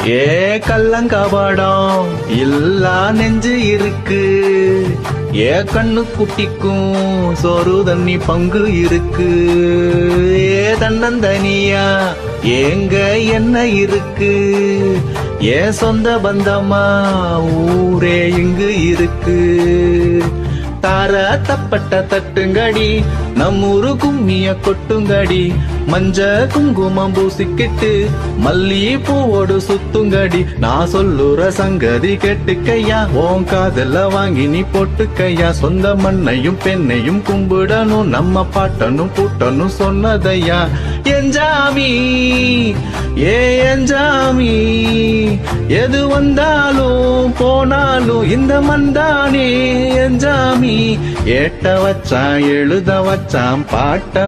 ஏ கள்ளங்கபடம் இல்லா நெஞ்சு இருக்கு, ஏ கண்ணு குட்டிக்கும் சோறு தண்ணி பங்கு இருக்கு. ஏ தன்னந்தனியா ஏங்க என்ன இருக்கு, ஏ சொந்த பந்தமா ஊரே இங்கு இருக்கு. தார தப்பட்ட தட்டுங்கடி நம்மூரு கும்மிய கொட்டுங்கடி, மஞ்ச குங்குமம் பூசிக்கிட்டு மல்லி பூவோடு சுத்துங்கடி. நான் சொல்லுற சங்கதி கேட்டுக்கையா, உன் காதல வாங்கி நீ போட்டுக்கையா. சொந்த மண்ணையும் பெண்ணையும் கும்பிடணும், நம்ம பாட்டனும் பூட்டனும் சொன்னதையா. எஞ்சாமி ஏ எஞ்சாமி, எது வந்தாலும் போனாலும் இந்த மந்தானே எஞ்சாமி. ஏட்ட வச்சான் எழுத வச்சான் பாட்ட